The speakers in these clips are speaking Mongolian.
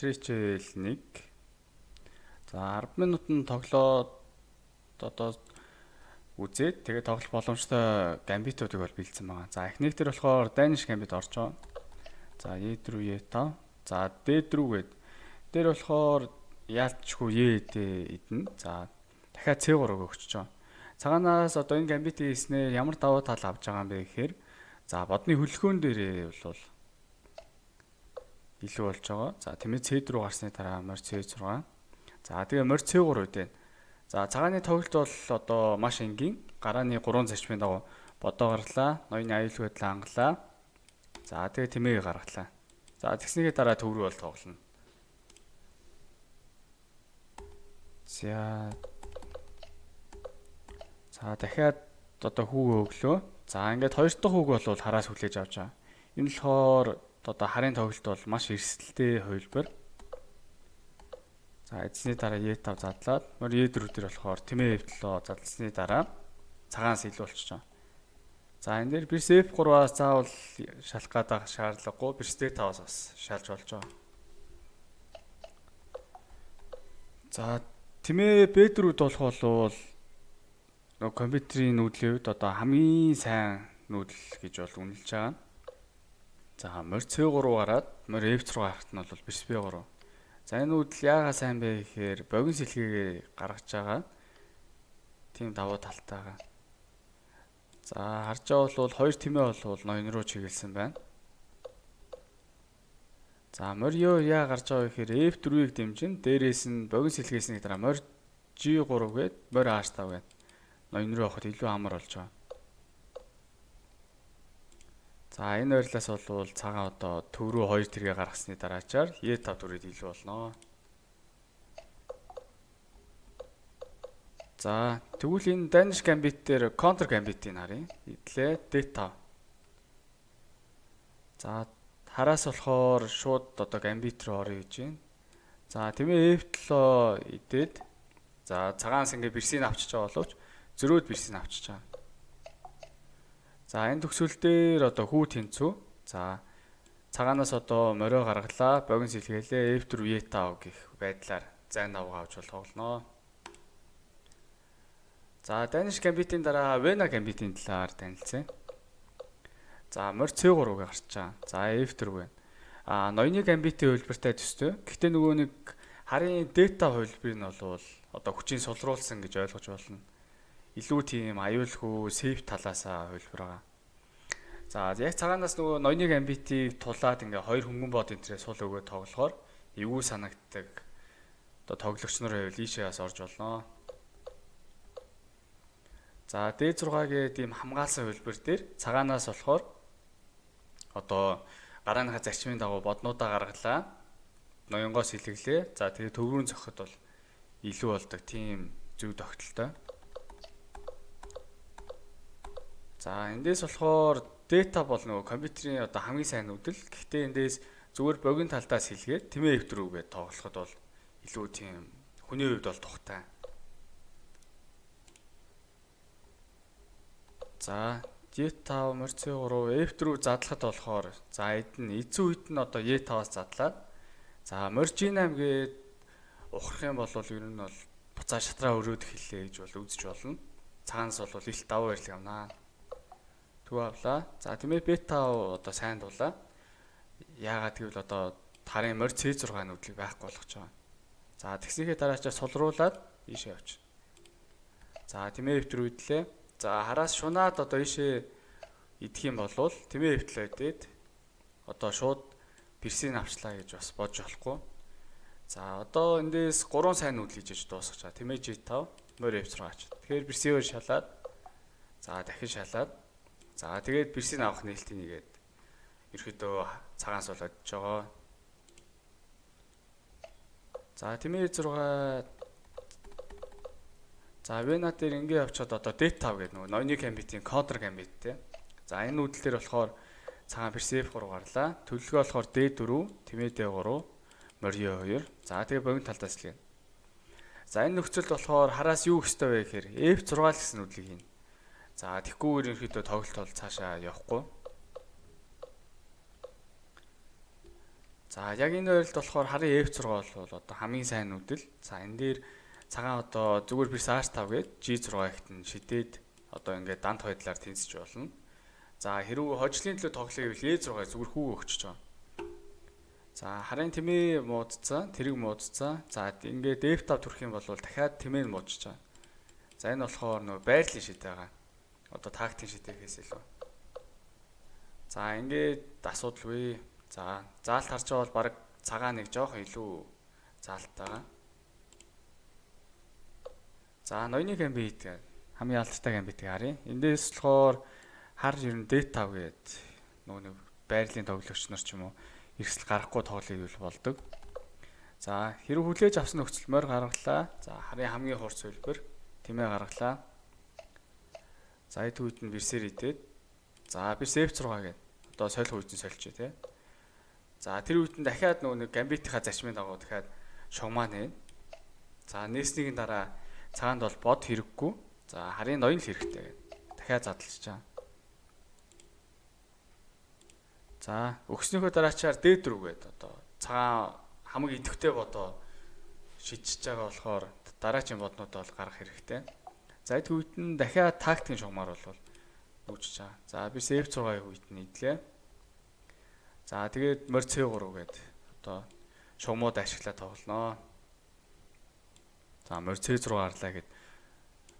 Матричл 1. За 10 минутанд тоглоод одоо үзээд тэгээд тоглох боломжтой гамбитуудыг бол бэлдсэн байгаа. За эхнийх дээр болохоор Danish Gambit орж байгаа. За E4 E5. За D4 гээд дээр болохоор яалтчгүй E эдэн. За дахиад C3 өгч байгаа. Цагаанаас одоо энэ гамбитийг хийснээр ямар давуу тал авч байгаа юм бэ гэхээр за бодны хөлхөөн дээр бол илүү болж байгаа. За тэмээ C4 гарсны дараа морь C6. За тэгээ морь C3 үдэн. За цагааны тоглолт бол одоо маш энгийн. Гарааны 3 зарчмын дагуу бодоо гарлаа, ноёны аюулгүй байдлаа хангалаа. За тэгээ тэмээгээ гаргалаа. За тэгснийхээ дараа төв рүү бол тоглоно. За дахиад одоо хүүгээ өглөө. За ингээд хоёр дахь хүүг бол хараас хүлээж авч байгаа. Энэ болохоор одоо харын тоглолт бол маш эрсдэлтэй хувилбар. За эзний дараа E5 задлаад мөр E4 дээр болохоор тэмээ хөвтлөө задлсны дараа цагаанаас илүү болчихж байгаа. За энэ дээр бирс F3-аас заавал шалах гэдэг шаардлагагүй бирс D5-аас бас шалж болж байгаа. За тэмээ B4-д болох бол компьютерийн нүүдлийн үед одоо хамгийн сайн нүүдэл гэж бол үнэлж байгаа. За морь C3 гараад морь F6 гарахт нь бол бирс B3. За энэ нүүдэл яагаад сайн бэ гэхээр богино сэлгээгээ гаргаж байгаа. Тийм давуу талтайгаа. За харж байгаа бол хоёр тэмээ бол ноён руу чиглэсэн байна. За морь яа гарч байгаа гэхээр F4-ийг дэмжин дээрээс нь богино сэлгээсний дараа морь G3 гээд морь H5 гээд ноён руу явахад илүү амар болж байгаа. За энэ ойрлоос бол цагаан одоо төв рүү 2 тэргээ гаргасны дараачаар E5 дүрээд илүү болно. За тэгвэл энэ Danish Gambit дээр counter gambit-ийг харъя. Идлээ D5. За хараас болохоор шууд одоо gambit руу орё гэж байна. За тэмээ F7 идээд за цагаанс ингээ бирсийг авчиж байгаа боловч зөрөөд бирсийг авчиж байгаа. За энэ төгсгөл дээр одоо хүү тэнцүү. За цагаанаас одоо морио гаргалаа, богино сэлгээлээ F4 E5 гэх байдлаар зайн давгаа авч тоглоно. За Danish Gambit-ийн дараа Vena Gambit-ийн талаар танилцъя. За морь C3 гарч байгаа. За F4 байна. Ноёны Gambit-ийн хувилбартай төстэй. Гэхдээ нөгөө нэг харын дата хувилбарыг нь бол одоо хүчийн сулруулсан гэж ойлгож болно. Илүү тийм аюулгүй сейф талаасаа хувилбар байгаа. За яг цагаанаас нөгөө ноёны гамбитийг тулаад ингээ хоёр хөнгөн бод энтрээ сул өгөө тоглохоор эвгүй санагддаг. Одоо тоглогч нар байвал ийшээ бас орж болно. За D6-гийн ийм хамгаалсан хувилбар дээр цагаанаас болохоор одоо гарааныхаа зарчмын дагуу боднуудаа гаргалаа. Ноёнгоос илэглээ. За тэгээ төв рүү зохиход бол илүү болдог тийм зөв тогтолтой. За эндээс болохоор дата бол нөгөө компьютерийн одоо хамгийн сайн нүүдэл. Гэхдээ эндээс зүгээр богино талдаас хэлгээд тэмээ F4-гээд тоглоход бол илүү тийм хүний хувьд бол тухтай. За D5 морь C3 F4 задлахад болохоор за эзэн үед нь одоо E5-аас задлаад за морь G8 гээд ухрах юм бол ер нь бол буцаа шатраа өрөөд эхэллээ гэж бол үзэж болно. Цагаанаас бол их давуу байрлал явнаа. Төв авлаа. За тэмээ B5 одоо сайн дуулаа. Яагаад гэвэл одоо тарын морь C6 нүдлийг байхгүй болгож байгаа. За тэгснийхээ дараачаа сулруулад ийшээ явж. За тэмээ F4 идлээ. За хараас шунаад одоо ийшээ идэх юм бол тэмээ F7 идээд одоо шууд бирсийг авчлаа гэж бас бодож болохгүй. За одоо эндээс 3 сайн нүүдэл хийж дуусгачаа. Тэмээ G5 морь F6 ач. Тэгэхээр бирсийг шалаад за дахин шалаад за тэгээд бирсийг авах нээлтийн нэгээд ерөөдөө цагаанс болоод байгаа. За тэмээ 6 за Vena дээр ингээ явчаад одоо D5 гэдэг нөгөө ноёны гамбитийн counter gambit те. За энэ нүүдэл дээр болохоор цагаан бирс F3 гарлаа. Төлөвлөгөө болохоор D4, тэмээ D3, морь E2. За тэгээ богино талдаас хэлээ. За энэ нөхцөлд болохоор хараас юу хөстэй вэ гэхээр F6 л гэсэн нүдлийг хийнэ. За тэгхгүйгээр ерөөдөө тоглолт бол цаашаа явахгүй. За яг энэ ойролд болохоор харын F6 бол одоо хамгийн сайн нүүдэл. За энэ дээр цагаан одоо зүгээр бирс H5 гээд G6 ихт нь шидээд одоо ингээд дант байдлаар тэнцэж болно. За хэрвээ хожлын төлөө тоглоё гэвэл E6 зүгээр хүү өгчөж байгаа. За харын тэмээ муудцсан, тэрэг муудцсан. За ингээд F5 төрөх юм бол дахиад тэмээ муудчих чаа. За энэ болохоор нөө байрлалын шид байгаа. Одоо тактикийн шидэхээс илүү. За ингээд асуудалгүй. За заалт харж байгаа бол баг цагаан нэг жоох илүү заалт байгаа. За ноёны гамбит хамгийн алдтай гамбитыг харъя. Эндээс болохоор хар ер нь D5 гээд нөгөө байрлалын тоглогч нар ч юм уу эрсэл гарахгүй тоглоё болдог. За хэрэг хүлээж авсан нөхцөл морь гаргалаа. За харын хамгийн хурц хөлбөр тэмээ гаргалаа. За эд үед нь бирсээр идээд за бирс F6 гээд одоо солих үед нь сольчих тий. За тэр үед нь дахиад нөгөө гамбитийнхаа зарчмын дагуу дахиад шугамаа нэ. За нээсний дараа цагаанд бол бод хэрэггүй. За харын ноён л хэрэгтэй гээд дахиад задлж чаа. За өгснөөхөө дараачаар D4 гээд одоо цагаан хамаг идэвхтэй бодоо шидчихэж байгаа болохоор дараачийн боднууд бол гарах хэрэгтэй. За эд үед нь дахиад тактикийн шугамар бол үүсэж байгаа. За бис F6-ийн үед нь идлээ. За тэгээд морь C3 гээд одоо шугамууд ашиглаад тоглоноо. За морь C6 гарлаа гээд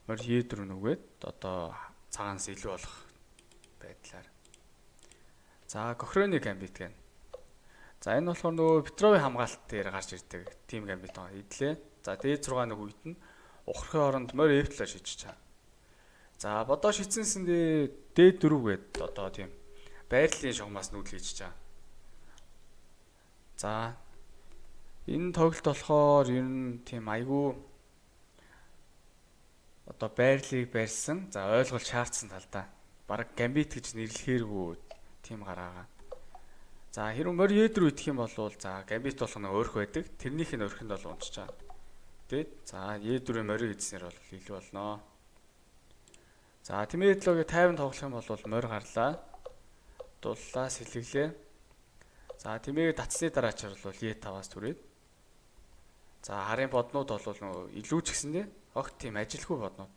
морь E4 нүгээд одоо цагаанаас илүү болох байдлаар. За Кохроны гамбит гэн. За энэ болохоор нөгөө Петровын хамгаалалт дээр гарч ирдэг тим гамбит байгаа. Идлээ. За D6 нэг үед нь ухрахын оронд морь F7 шидчихэж байгаа. За бодоо шидсэнсэндээ D4 гээд одоо тийм байрлалын шугамаас нүүдэл хийж байгаа. За энэ тоглолт болохоор ер нь тийм айгүй одоо байрлалыг барьсан. За ойлгол шаардсан талдаа. Бараг гамбит гэж нэрлэхээргүй тийм гараагаа. За хэрвээ морь E4 идэх юм бол за гамбит болох нь өөрх байдаг. Тэрнийх нь өөрхөнд бол унчиж байгаа. Тэгээд за E4 морь идснээр бол илүү болноо. За тэмээ эдлогийн 50 тоглох юм бол морь гарлаа. Дуллаа сэлгэлээ. За тэмээг татсны дараачаар бол E5-аас түрээд. За харын боднууд бол илүү ч гэсэндээ огт тийм ажилгүй боднууд.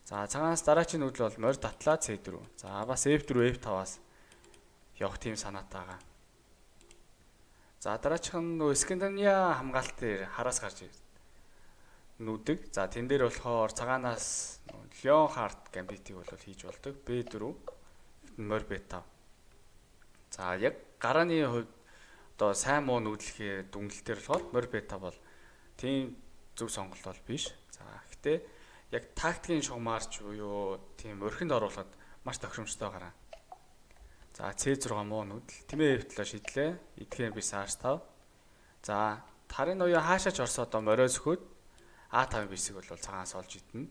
За цагаанаас дараачийн нүүдэл бол морь татлаа C4. За бас F4 F5-аас явах тийм санаатай байгаа. За дараачих нь Скандинавia хамгаалалт дээр хараас гарч нүүдэг. За тэн дээр болохоор цагаанаас Leonhardt гамбитыг бол хийж болдог. B4 морь B5. За яг гарааны хувьд одоо сайн муу нүүдлэхээ дүнэлтээр болохоор морь B5 бол тийм зөв сонголт бол биш. За гэхдээ яг тактикийн шугамаарч буюу тийм өрхөнд оруулахад маш тохиромжтой гараа. За C6 муу нүүдэл тэмээ F7 шидлээ. Идэхээр бис H5. За тарын уяа хаашаач орсоо одоо морио сөхөд A5 бисийг бол цагаанаас олж идэнэ.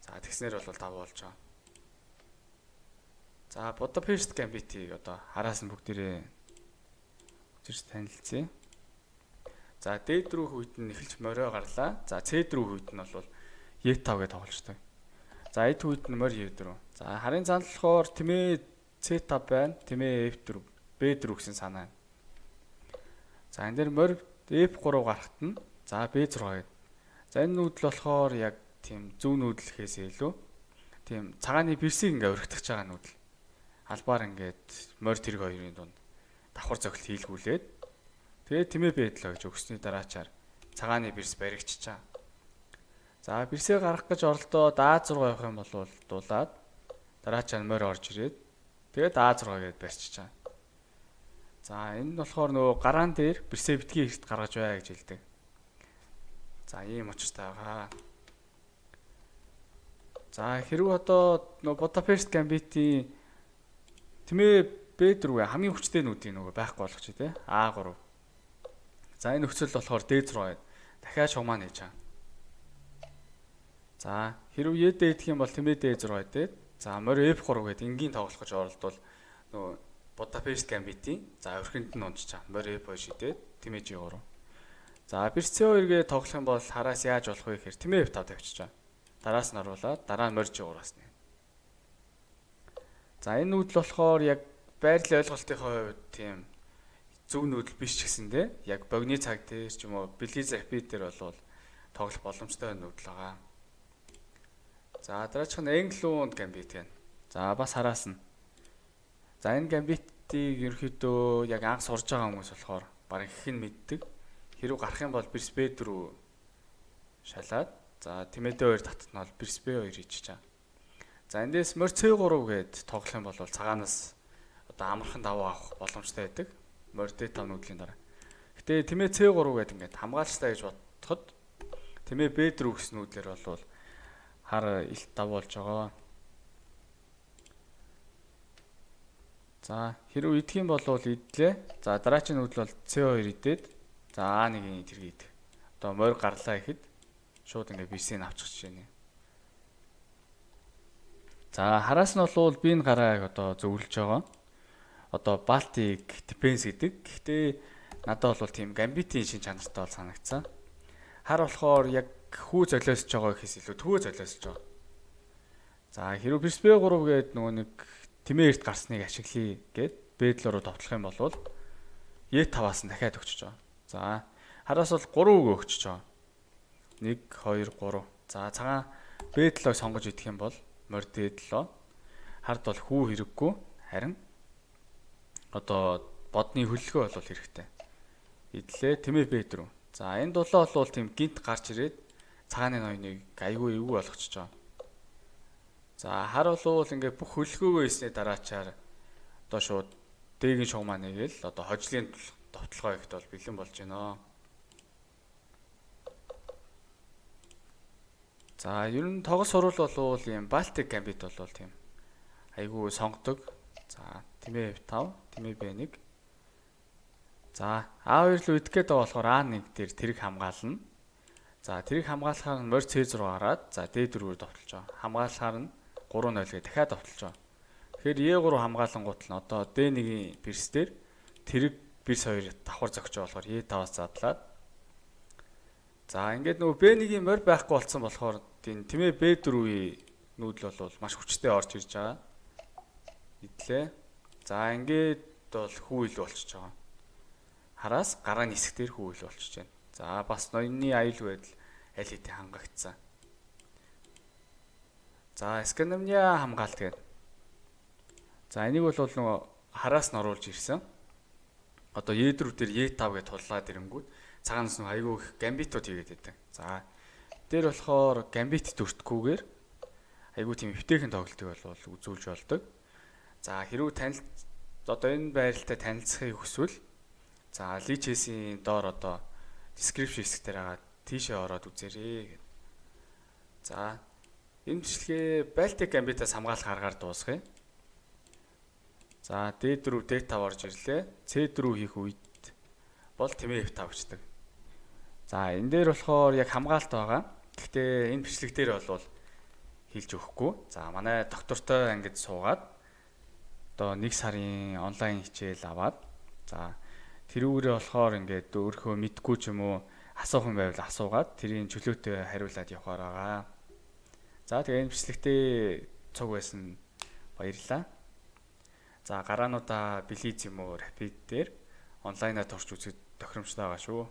За тэгснэр бол тав болж байгаа. За Budapest гамбитийг одоо хараас нь бүгдээрээ үзэж танилцъя. За D4 үед нь эхэлж морио гарлаа. За C4 үед нь бол E5 гэж тоглолцдог. За эд үед нь морь E4. За харын цаанд болохоор тэмээ C5 байна. Тэмээ F4, B4 гэсэн санаа. За энэ дээр морь F3 гарахт нь за B6 гэдэг. За энэ нүүдэл болохоор яг тийм зөв нүүдлэхээс илүү тийм цагааны бирсийг ингээ өргөтгөж байгаа нүүдэл. Албаар ингээд морь тэрэг хоёрын дунд давхар зохилт хийлгүүлээд тэгээд тэмээ B7 гэж өгсөний дараачаар цагааны бирс баригдчихаа. За бирсээ гарах гэж оролдоод A6 явах юм бол дуулаад дараачаар морь орж ирээд тэгээд A6 гэдээ барьчихаа. За энэ нь болохоор нөгөө гараан дээр бирсээ битгий ихт гаргаж бай гэж хэлдэг. За ийм учиртай байгаа. За хэрвээ одоо нөгөө Budapest гамбитийн тэмээ B4 хамгийн хүчтэй нүүдийн нөгөө байхгүй болох чи тий A3. За энэ нөхцөл болохоор D6 дахиад шугамаа нээж байгаа. За хэрвээ D идэх юм бол тэмээ D6 идээд за морь F3 гэдэг энгийн тоглох гэж оролдвол нөгөө Budapest гамбитийн за өрхөнд нь унчиж байгаа. Морь F2 шидээд тэмээ G3. За бирс C2-гээ тоглох юм бол хараас яаж болох вэ гэхээр тэмээ F5 тавьчих чаа. Дараас нь оруулаад дараа нь морь G3-аас нэ. За энэ нүүдэл болохоор яг байрлал ойлголтынхоо хувьд тийм зөв нүүдэл биш ч гэсэндээ яг богино цаг дээр ч юм уу Belize Rapid дээр бол тоглох боломжтой нүүдэл байгаа. За дараачих нь England Gambit гэнэ. За бас хараас нь. За энэ Gambit-ийг ерөнхийдөө яг анх сурж байгаа хүмүүс болохоор баг их нь мэддэг. Хэрэг гарах юм бол Brisbane рүү шалаад за Тимэдэ 2 татт нь бол Brisbane 2 хийж чаа. За эндээс морь C3 гээд тоглох юм бол цагаанаас одоо амархан даваа авах боломжтой байдаг. Морь D5 нүүдлийн дараа. Гэтэ Тимэ C3 гээд ингээд хамгаалцтай гэж бодоход Тимэ B4 гэсэн нүүдлэр бол хар илт дав болж байгаа. За хэрэг идэх юм бол идлээ. За дараагийн нүүдэл бол C2 идээд за A1-ийн тэргийг идэх. Одоо морь гарлаа ихэд шууд ингээд бисийг авчих жишээ нэ. За хараас нь бол би энэ гарааг одоо зөвлөж байгаа. Одоо Baltic Defense гэдэг. Гэхдээ надад бол тийм Gambit-ийн шин чанартай бол санагцсан. Хар болохоор яг хүү золиосж байгаа гэхээс илүү төвөө золиосж байгаа. За хэрвээ Brisbane 3 гээд нөгөө нэг Тимээ эрт гарсныг ашиглая гэд Бэдл руу товтлох юм бол E5-аас нь дахиад өгчөж байгаа. За хараас бол 3 үг өгчөж байгаа. 1 2 3. За цагаан Бэдлийг сонгож идэх юм бол морь дээдлөө. Хард бол хүү хэрэггүй. Харин одоо бодны хөллөгөө бол хэрэгтэй. Идлээ Тимээ Бэд рүү. За энэ дулаа бол тийм гинт гарч ирээд цагааны ноёныг айгүй эвгүй болгочихж байгаа. За хар бол ингээ бүх хөллөгөөгөө хийсний дараачаар одоо шууд дээгийн шугамаа нэгээл одоо хожлын товтлогоо ихт бол бэлэн болж байна. За ер нь тоглож сурвал бол юм Baltic Gambit бол тийм айгүй сонгодог. За Тимээ 5, Тимээ B1. За A2 руу идэх гээд байгаа болохоор A1 дээр тэрэг хамгаална. За тэрэг хамгаалахаар нь морь C6 гараад за D4 рүү товтлож байгаа. Хамгаалахаар нь 3-0 гээ дахиад товтлож байгаа. Тэгэхээр E3 хамгаалангууд нь одоо D1-ийн бирс дээр тэрэг бирс 2 давхар зогч болохоор E5-аас задлаад. За ингээд нөгөө B1-ийн морь байхгүй болсон болохоор тийм Тимээ B4-ийн нүүдэл бол маш хүчтэй орж ирж байгаа. Идлээ. За ингээд бол хүү ил болчихж байгаа. Хараас гарааны хэсэг дээр хүү ил болчихж байна. За бас ноёны аюул байдал аль хэдийн хангагдсан. За Скандинавиа хамгаалт гэдэг. За энийг бол нөгөө хараас нь оруулж ирсэн. Одоо E4 дээр E5 гэж туллаад ирэнгүүт цагаанаас нөгөө айгүй их гамбитууд хийгээд байдаг. За дээр болохоор гамбит дөртгүүгээр айгүй тийм эвтэйхэн тоглолтыг бол үзүүлж болдог. За хэрвээ танил одоо энэ байралтай танилцахыг хүсвэл за личесийн доор одоо description хэсгээр байгаа тийшээ ороод үзээрэй. За энэ бичлэгээ Baltic Gambit-аас хамгаалах аргаар дуусгая. За D4 D5 орж ирлээ. C4 хийх үед бол Тимээ F5 авчдаг. За энэ дээр болохоор яг хамгаалт байгаа. Гэхдээ энэ бичлэг дээр бол хэлж өгөхгүй. За манай доктортой ангид суугаад одоо 1 сарын онлайн хичээл аваад за тэрүүгээрээ болохоор ингээд өөрхөө мэдгүй ч юм уу асуух юм байвал асуугаад тэрийн чөлөөтэй хариулаад явахаар байгаа. За тэгээ энэ бичлэгтээ цуг байсан баярлалаа. За гараануудаа Belize юм уу Rapid дээр онлайнаар турч үзэх тохиромжтой байгаа шүү.